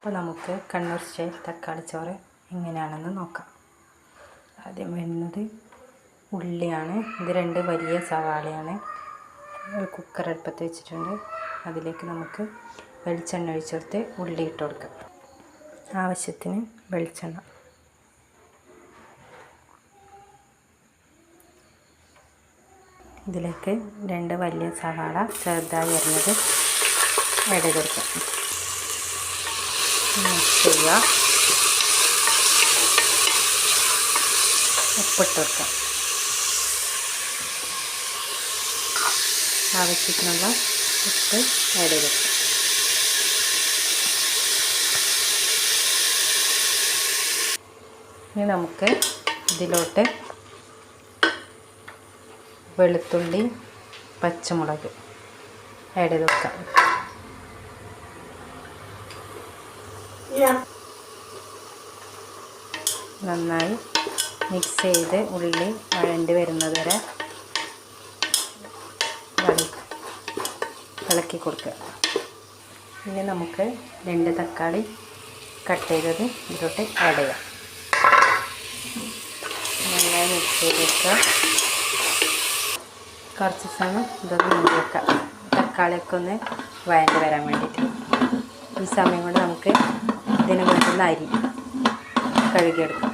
അപ്പോൾ നമുക്ക് കണ്ണൂർ സ്റ്റൈൽ തക്കാളി ചോറ് എങ്ങനെയാണെന്ന് നോക്കാം. ആദ്യം വേണ്ടുന്നത് ഉള്ളിയാണ്. ഇത് 2 വലിയ സവാളയാണ്. കുക്കർ അടുപ്പത്ത് വെച്ചിട്ടുണ്ട്. അതിലേക്ക് നമുക്ക് വെളിച്ചെണ്ണ ഒഴിച്ചെടുത്ത് ഉള്ളി ഇട്ട് കൊടുക്കാം. ആവശ്യത്തിന് വെളിച്ചെണ്ണ. ഇതിലേക്ക് 2 വലിയ സവാള ചെറുതായി അരിഞ്ഞത് ആഡ് ചെയ്ത് കൊടുക്കാം. മിക്സ് ചെയ്യുക. ഉപ്പിട്ട് കൊടുക്കാം. ആവശ്യത്തിനുള്ള ഉപ്പ് ആഡ് ചെയ്ത് കൊടുക്കാം. ഇനി നമുക്ക് ഇതിലോട്ട് വെളുത്തുള്ളി പച്ചമുളക് ആഡ് ചെയ്ത് കൊടുക്കാം. നന്നായി മിക്സ് ചെയ്ത് ഉള്ളി വഴണ്ടി വരുന്നത് വരെ ഇളക്കി കൊടുക്കുക. ഇനി നമുക്ക് 2 തക്കാളി കട്ട് ചെയ്തത് ഇതിലോട്ട് ആഡ് ചെയ്യാം. നന്നായി മിക്സ് ചെയ്ത് വെക്കുക. കുറച്ച് സമയം ഇതൊന്ന് മൂടി വെക്കാം, തക്കാളിയൊക്കെ ഒന്ന് വഴണ്ടി വരാൻ വേണ്ടിയിട്ട്. ഈ സമയം കൊണ്ട് നമുക്ക് ഇതിന് കൊണ്ടുള്ള അരി കഴുകിയെടുക്കാം.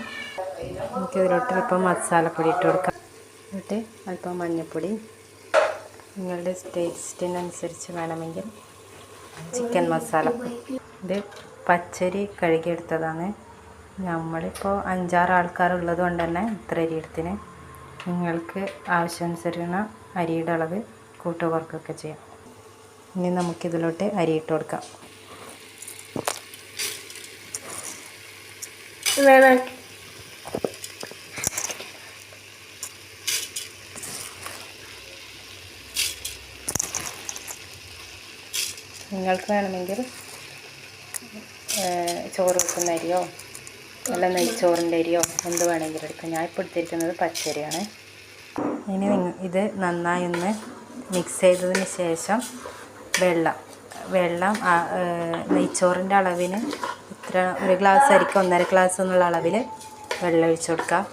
നമുക്ക് ഇതിലോട്ട് അല്പം മസാലപ്പൊടി ഇട്ട് കൊടുക്കാം. എന്നിട്ട് അല്പം മഞ്ഞൾപ്പൊടി, നിങ്ങളുടെ ടേസ്റ്റിനനുസരിച്ച് വേണമെങ്കിൽ ചിക്കൻ മസാല. ഇത് പച്ചരി കഴുകിയെടുത്തതാണ്. നമ്മളിപ്പോൾ 5-6 ആൾക്കാരുള്ളത് കൊണ്ട് തന്നെ ഇത്ര അരി എടുത്തിന്. നിങ്ങൾക്ക് ആവശ്യാനുസരിക്കുന്ന അരിയുടെ അളവ് കൂട്ടുകയോ കുറയ്ക്കുകയൊക്കെ ചെയ്യാം. ഇനി നമുക്കിതിലോട്ട് അരി ഇട്ട് കൊടുക്കാം. നിങ്ങൾക്ക് വേണമെങ്കിൽ ചോറ് വെക്കുന്ന അരിയോ അല്ല നെയ്ച്ചോറിൻ്റെ അരിയോ എന്ത് വേണമെങ്കിലും എടുക്കാം. ഞാൻ ഇപ്പോൾ എടുത്തിരിക്കുന്നത് പച്ചരിയാണ്. ഇനി ഇത് നന്നായി ഒന്ന് മിക്സ് ചെയ്തതിന് ശേഷം വെള്ളം നെയ്ച്ചോറിൻ്റെ അളവിന് ഇത്ര 1 ഗ്ലാസ് അരിക്ക് 1.5 ഗ്ലാസ് എന്നുള്ള അളവിൽ വെള്ളം ഒഴിച്ചു കൊടുക്കാം.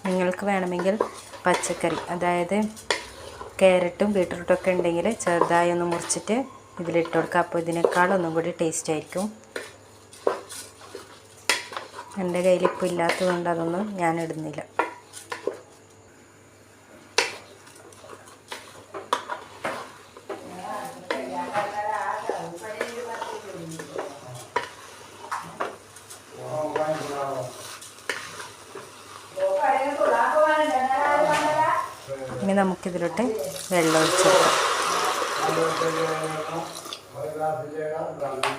നിങ്ങൾക്ക് വേണമെങ്കിൽ പച്ചക്കറി, അതായത് ക്യാരറ്റും ബീട്രൂട്ടൊക്കെ ഉണ്ടെങ്കിൽ ചെറുതായി ഒന്ന് മുറിച്ചിട്ട് ഇതിലിട്ട് കൊടുക്കുക. അപ്പോൾ ഇതിനേക്കാളൊന്നും കൂടി ടേസ്റ്റ് ആയിരിക്കും. എൻ്റെ കയ്യിലിപ്പോൾ ഇല്ലാത്തതുകൊണ്ട് അതൊന്നും ഞാൻ ഇടുന്നില്ല. ഇനി നമുക്കിതിലോട്ട് വെള്ളം ഒഴിച്ച് കൊടുക്കാം.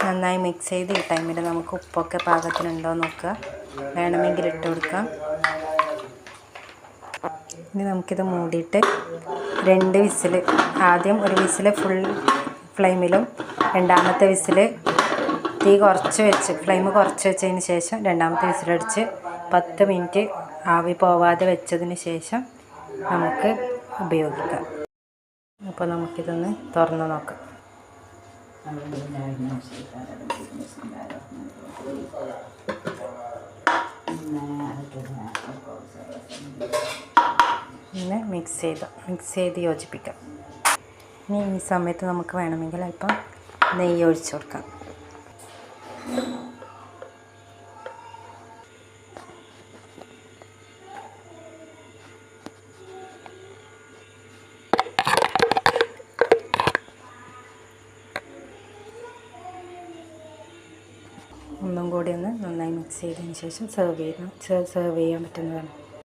നന്നായി മിക്സ് ചെയ്ത് ഈ ടൈമിൽ നമുക്ക് ഉപ്പൊക്കെ പാകത്തിനുണ്ടോ നോക്കുക. വേണമെങ്കിൽ ഇട്ട് കൊടുക്കാം. ഇനി നമുക്കിത് മൂടിയിട്ട് 2 വിസിൽ, ആദ്യം 1 വിസിൽ ഫുൾ ഫ്ലെയിമിലും രണ്ടാമത്തെ വിസിൽ ഫ്ലെയിം കുറച്ച് വെച്ചതിന് ശേഷം രണ്ടാമത്തെ വിസിലടിച്ച് 10 മിനിറ്റ് ആവി പോവാതെ വെച്ചതിന് ശേഷം നമുക്ക് ഉപയോഗിക്കാം. അപ്പോൾ നമുക്കിതൊന്ന് തുറന്ന് നോക്കാം. പിന്നെ മിക്സ് ചെയ്ത് യോജിപ്പിക്കാം. ഇനി ഈ സമയത്ത് നമുക്ക് വേണമെങ്കിൽ അല്പം നെയ്യ് ഒഴിച്ചു കൊടുക്കാം. ഒന്നും കൂടി ഒന്ന് നന്നായി മിക്സ് ചെയ്തതിന് ശേഷം സെർവ് ചെയ്യാൻ പറ്റുന്നതാണ്.